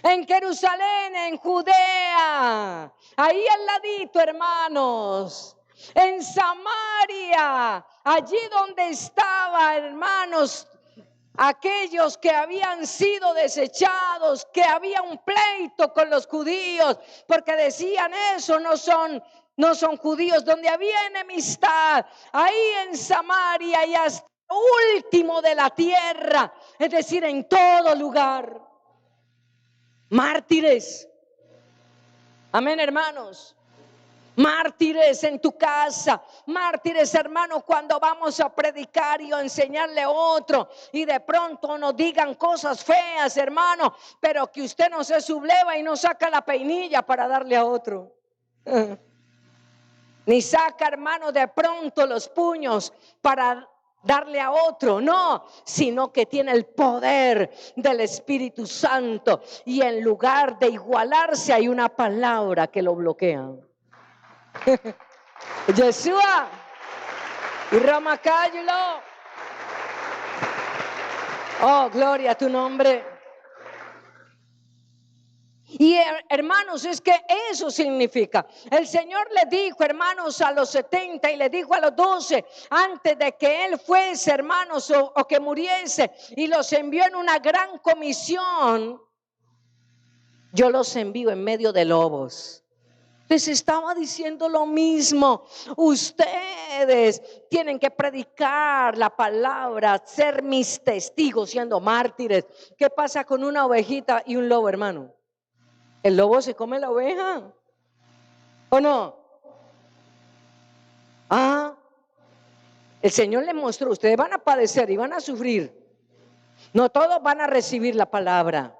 En Jerusalén, en Judea, ahí al ladito, hermanos. En Samaria, allí donde estaba, hermanos, Aquellos que habían sido desechados, que había un pleito con los judíos, porque decían eso, no son judíos, donde había enemistad, ahí en Samaria y hasta el último de la tierra, es decir, en todo lugar. Mártires. Amén, hermanos. Mártires en tu casa, mártires, hermano, cuando vamos a predicar y a enseñarle a otro y de pronto nos digan cosas feas, hermano, pero que usted no se subleva y no saca la peinilla para darle a otro. Ni saca, hermano, de pronto los puños para darle a otro, no, sino que tiene el poder del Espíritu Santo y en lugar de igualarse hay una palabra que lo bloquea. Yeshua y Ramacaylo. Oh, gloria a tu nombre. Y hermanos, es que eso significa. El Señor le dijo, hermanos, a los 70 y le dijo a los 12, antes de que Él fuese, hermanos, o que muriese, y los envió en una gran comisión. Yo los envío en medio de lobos. Les estaba diciendo lo mismo. Ustedes tienen que predicar la palabra, ser mis testigos, siendo mártires. ¿Qué pasa con una ovejita y un lobo, hermano? ¿El lobo se come la oveja? ¿O no? El Señor les mostró, ustedes van a padecer y van a sufrir. No todos van a recibir la palabra.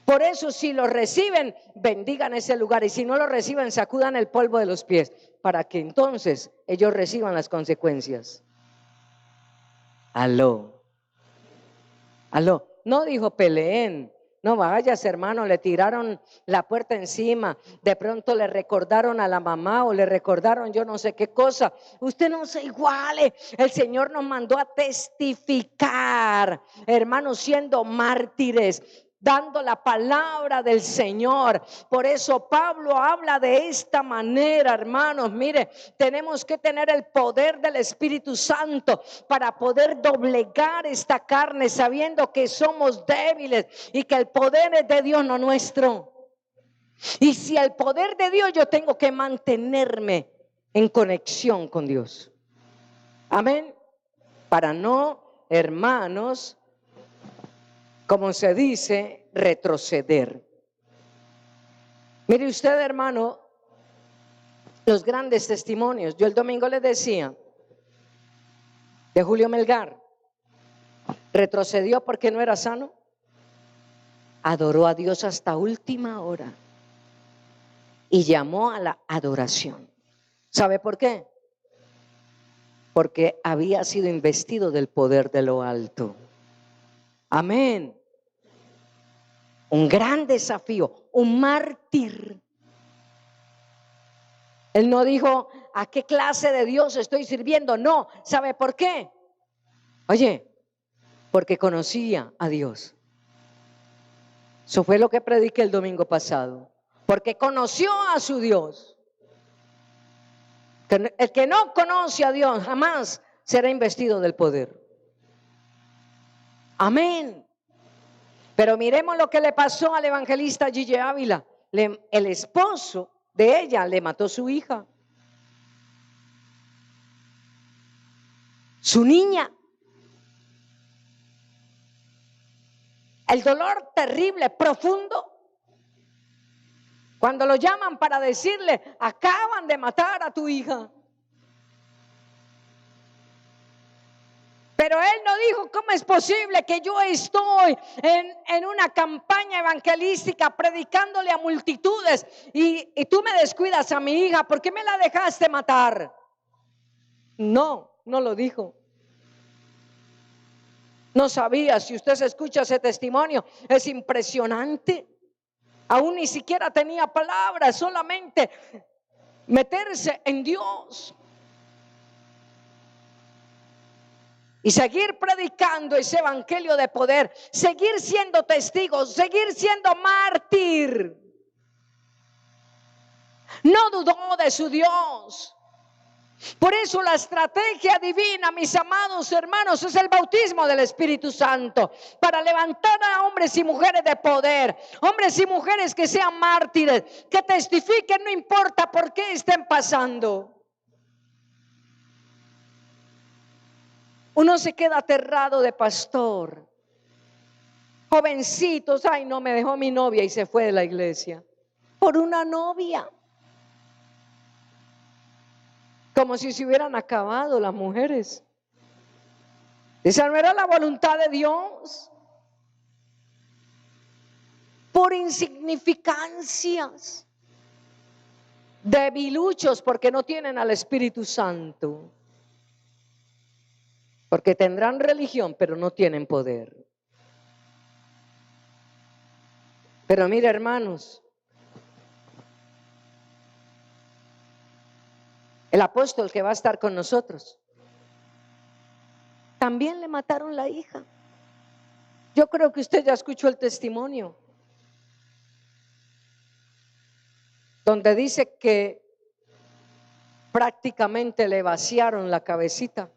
Por eso, si lo reciben, bendigan ese lugar, y si no lo reciben, sacudan el polvo de los pies, para que entonces ellos reciban las consecuencias. Aló. No dijo peleen. No vayas, hermano, le tiraron la puerta encima, de pronto le recordaron a la mamá o le recordaron yo no sé qué cosa. Usted no se iguale. El Señor nos mandó a testificar, hermanos, siendo mártires, dando la palabra del Señor. Por eso Pablo habla de esta manera, hermanos. Mire, tenemos que tener el poder del Espíritu Santo para poder doblegar esta carne, sabiendo que somos débiles y que el poder es de Dios, no nuestro. Y si el poder de Dios, yo tengo que mantenerme en conexión con Dios. Amén. Para no, hermanos, como se dice, retroceder. Mire usted, hermano, los grandes testimonios. Yo el domingo les decía de Julio Melgar. Retrocedió porque no era sano. Adoró a Dios hasta última hora y llamó a la adoración. ¿Sabe por qué? Porque había sido investido del poder de lo alto. Amén. Un gran desafío, un mártir. Él no dijo, ¿a qué clase de Dios estoy sirviendo? No, ¿sabe por qué? Oye, porque conocía a Dios. Eso fue lo que prediqué el domingo pasado. Porque conoció a su Dios. El que no conoce a Dios jamás será investido del poder. Amén. Pero miremos lo que le pasó al evangelista Gigi Ávila. El esposo de ella le mató a su hija. Su niña. El dolor terrible, profundo. Cuando lo llaman para decirle, acaban de matar a tu hija. Pero él no dijo, ¿cómo es posible que yo estoy en una campaña evangelística predicándole a multitudes y tú me descuidas a mi hija? ¿Por qué me la dejaste matar? No lo dijo. No sabía. Si usted se escucha ese testimonio, es impresionante. Aún ni siquiera tenía palabras, solamente meterse en Dios. Y seguir predicando ese evangelio de poder, seguir siendo testigos, seguir siendo mártir. No dudó de su Dios. Por eso la estrategia divina, mis amados hermanos, es el bautismo del Espíritu Santo, para levantar a hombres y mujeres de poder, hombres y mujeres que sean mártires, que testifiquen, no importa por qué estén pasando. Uno se queda aterrado de pastor. Jovencitos, ay no, me dejó mi novia y se fue de la iglesia. Por una novia. Como si se hubieran acabado las mujeres. Esa no era la voluntad de Dios. Por insignificancias. Debiluchos porque no tienen al Espíritu Santo. Porque tendrán religión, pero no tienen poder. Pero mira, hermanos, el apóstol que va a estar con nosotros, también le mataron la hija. Yo creo que usted ya escuchó el testimonio, donde dice que prácticamente le vaciaron la cabecita,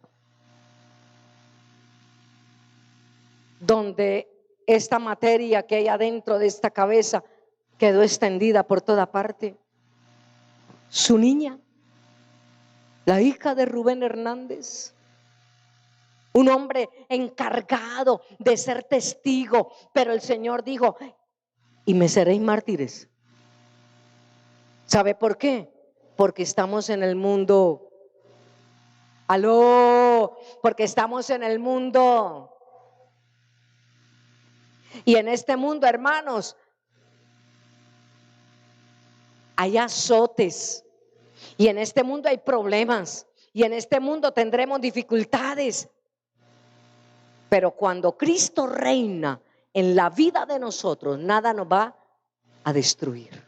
donde esta materia que hay adentro de esta cabeza quedó extendida por toda parte. Su niña, la hija de Rubén Hernández, un hombre encargado de ser testigo, pero el Señor dijo: y me seréis mártires. ¿Sabe por qué? Porque estamos en el mundo. Aló, porque estamos en el mundo. Y en este mundo, hermanos, hay azotes. Y en este mundo hay problemas. Y en este mundo tendremos dificultades. Pero cuando Cristo reina en la vida de nosotros, nada nos va a destruir.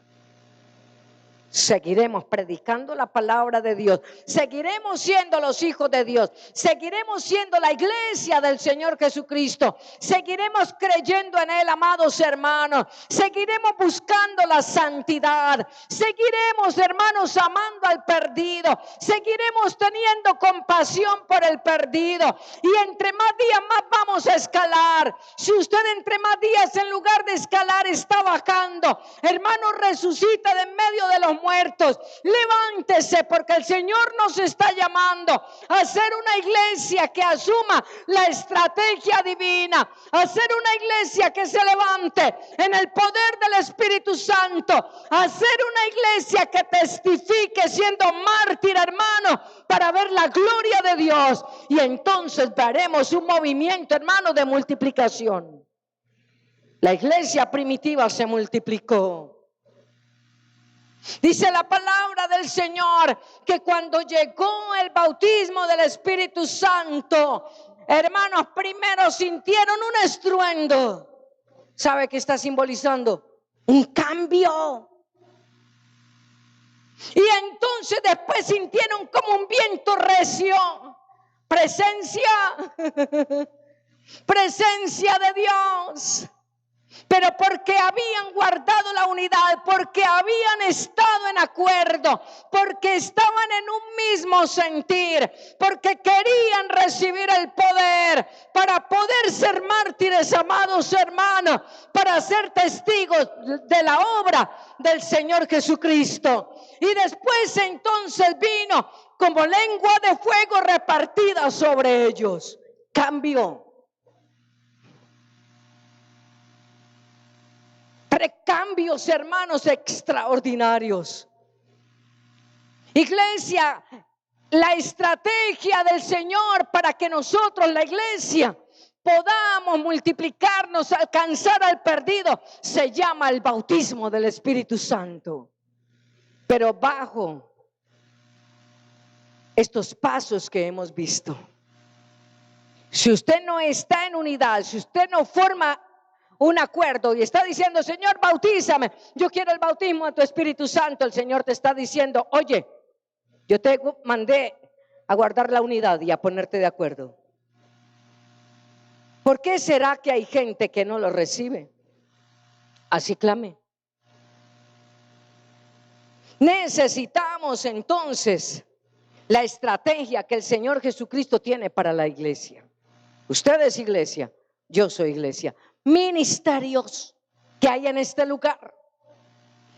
Seguiremos predicando la palabra de Dios, seguiremos siendo los hijos de Dios, seguiremos siendo la iglesia del Señor Jesucristo, seguiremos creyendo en Él, amados hermanos, seguiremos buscando la santidad, seguiremos, hermanos, amando al perdido, seguiremos teniendo compasión por el perdido, y entre más días más vamos a escalar. Si usted entre más días, en lugar de escalar, está bajando, hermano, resucita de en medio de los muertos, levántese, porque el Señor nos está llamando a ser una iglesia que asuma la estrategia divina, a ser una iglesia que se levante en el poder del Espíritu Santo, a ser una iglesia que testifique siendo mártir, hermano, para ver la gloria de Dios, y entonces veremos un movimiento, hermano, de multiplicación. La iglesia primitiva se multiplicó. Dice la palabra del Señor que cuando llegó el bautismo del Espíritu Santo, hermanos, primero sintieron un estruendo. ¿Sabe qué está simbolizando? Un cambio. Y entonces después sintieron como un viento recio. Presencia de Dios. Pero porque habían guardado la unidad, porque habían estado en acuerdo, porque estaban en un mismo sentir, porque querían recibir el poder para poder ser mártires, amados hermanos, para ser testigos de la obra del Señor Jesucristo. Y después entonces vino como lengua de fuego repartida sobre ellos. Cambio. Cambios, hermanos, extraordinarios. Iglesia, la estrategia del Señor para que nosotros, la iglesia, podamos multiplicarnos, alcanzar al perdido, se llama el bautismo del Espíritu Santo. Pero bajo estos pasos que hemos visto, si usted no está en unidad, si usted no forma un acuerdo y está diciendo: Señor, bautízame, yo quiero el bautismo de tu Espíritu Santo, el Señor te está diciendo: oye, yo te mandé a guardar la unidad y a ponerte de acuerdo. ¿Por qué será que hay gente que no lo recibe? Así clame. Necesitamos entonces la estrategia que el Señor Jesucristo tiene para la iglesia. Usted es iglesia, yo soy iglesia. Ministerios que hay en este lugar.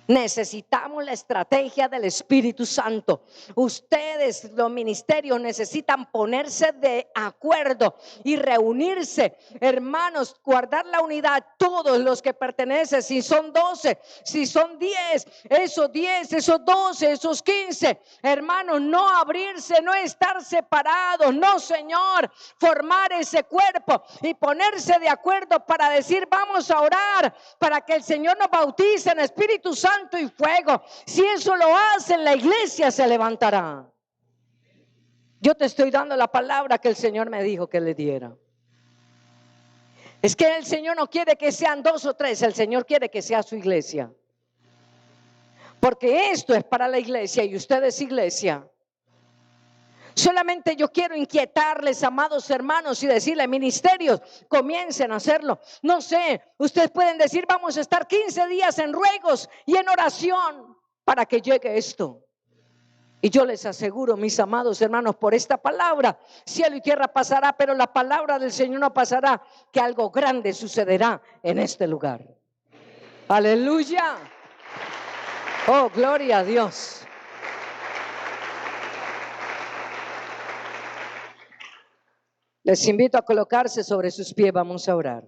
Necesitamos la estrategia del Espíritu Santo. Ustedes, los ministerios, necesitan ponerse de acuerdo y reunirse, hermanos, guardar la unidad. Todos los que pertenecen, si son 12, si son 10, esos 12, esos 15, hermanos, no abrirse, no estar separados, no, Señor, formar ese cuerpo y ponerse de acuerdo para decir: vamos a orar para que el Señor nos bautice en Espíritu Santo y fuego. Si eso lo hacen, la iglesia se levantará. Yo te estoy dando la palabra que el Señor me dijo que le diera. Es que el Señor no quiere que sean 2 o 3, el Señor quiere que sea su iglesia. Porque esto es para la iglesia y usted es iglesia. Solamente yo quiero inquietarles, amados hermanos, y decirles: ministerios, comiencen a hacerlo. No sé, ustedes pueden decir: vamos a estar 15 días en ruegos y en oración para que llegue esto. Y yo les aseguro, mis amados hermanos, por esta palabra, cielo y tierra pasará, pero la palabra del Señor no pasará, que algo grande sucederá en este lugar. Aleluya. Oh, gloria a Dios. Les invito a colocarse sobre sus pies, vamos a orar.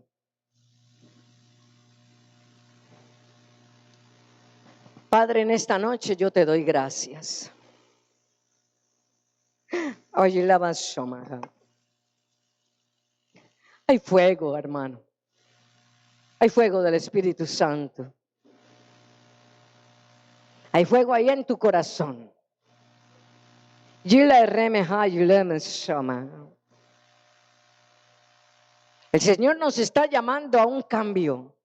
Padre, en esta noche yo te doy gracias. Oye, la basoma. Hay fuego, hermano. Hay fuego del Espíritu Santo. Hay fuego ahí en tu corazón. El Señor nos está llamando a un cambio.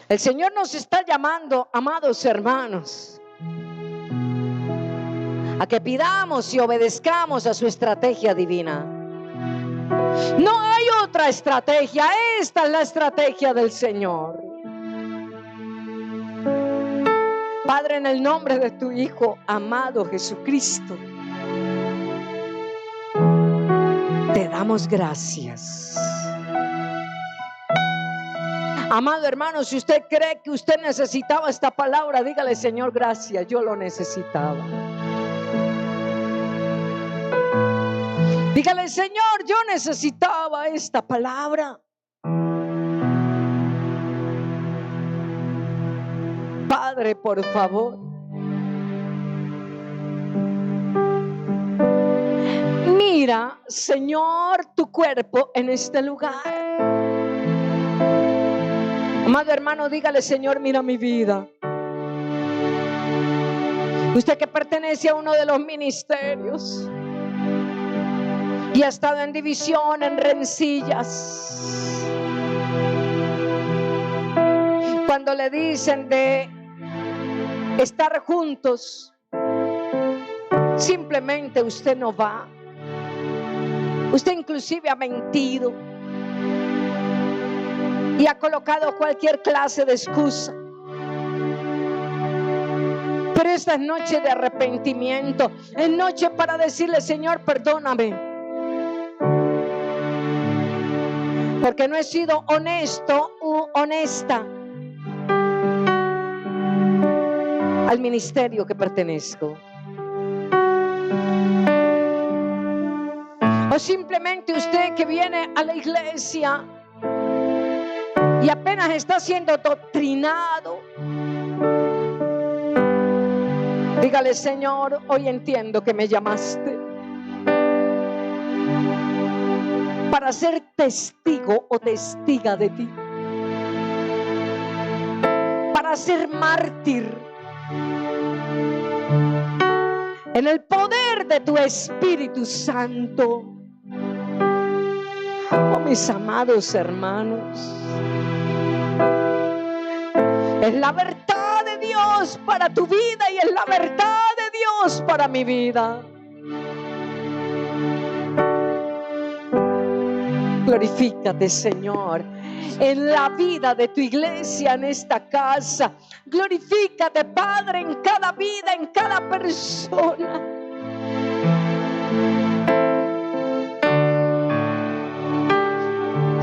El Señor nos está llamando, amados hermanos, a que pidamos y obedezcamos a su estrategia divina. No hay otra estrategia, esta es la estrategia del Señor. Padre, en el nombre de tu Hijo amado Jesucristo, te damos gracias. Amado hermano, si usted cree que usted necesitaba esta palabra, dígale: Señor, gracias, yo lo necesitaba. Dígale: Señor, yo necesitaba esta palabra. Padre, por favor, mira, Señor, tu cuerpo en este lugar. Amado hermano, dígale: Señor, mira mi vida. Usted que pertenece a uno de los ministerios y ha estado en división, en rencillas, cuando le dicen de estar juntos, simplemente usted no va. Usted inclusive ha mentido y ha colocado cualquier clase de excusa. Pero esta es noche de arrepentimiento, es noche para decirle: Señor, perdóname, porque no he sido honesto u honesta al ministerio que pertenezco. O simplemente usted que viene a la iglesia y apenas está siendo doctrinado, dígale: Señor, hoy entiendo que me llamaste para ser testigo o testiga de ti, para ser mártir en el poder de tu Espíritu Santo. Oh, mis amados hermanos, es la verdad de Dios para tu vida y es la verdad de Dios para mi vida. Glorifícate, Señor, en la vida de tu iglesia, en esta casa. Glorifícate, Padre, en cada vida, en cada persona.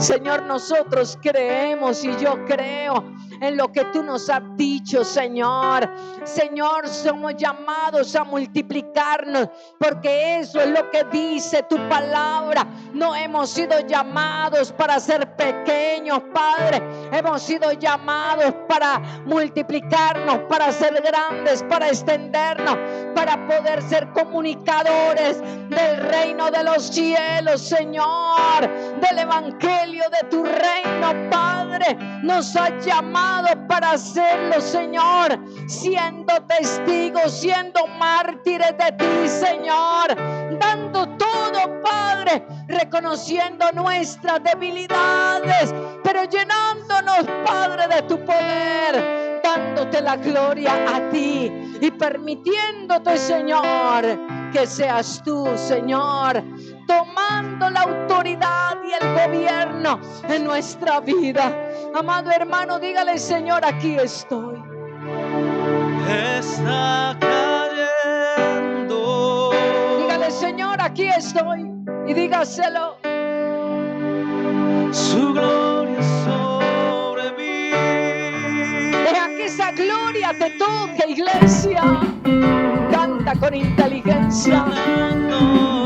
Señor, nosotros creemos y yo creo en lo que tú nos has dicho, Señor. Señor, somos llamados a multiplicarnos, porque eso es lo que dice tu palabra. No hemos sido llamados para ser pequeños, Padre. Hemos sido llamados para multiplicarnos, para ser grandes, para extendernos, para poder ser comunicadores del reino de los cielos, Señor, del evangelio de tu reino, Padre. Nos has llamado para hacerlo, Señor, siendo testigos, siendo mártires de ti, Señor, dando todo, Padre, reconociendo nuestras debilidades, pero llenándonos, Padre, de tu poder, dándote la gloria a ti y permitiéndote, Señor, que seas tú, Señor, tomando la autoridad y el gobierno en nuestra vida. Amado hermano, dígale: Señor, aquí estoy. Está cayendo. Dígale: Señor, aquí estoy. Y dígaselo. Su gloria sobre mí. Deja que esa gloria te toque, iglesia. Canta con inteligencia. Sanando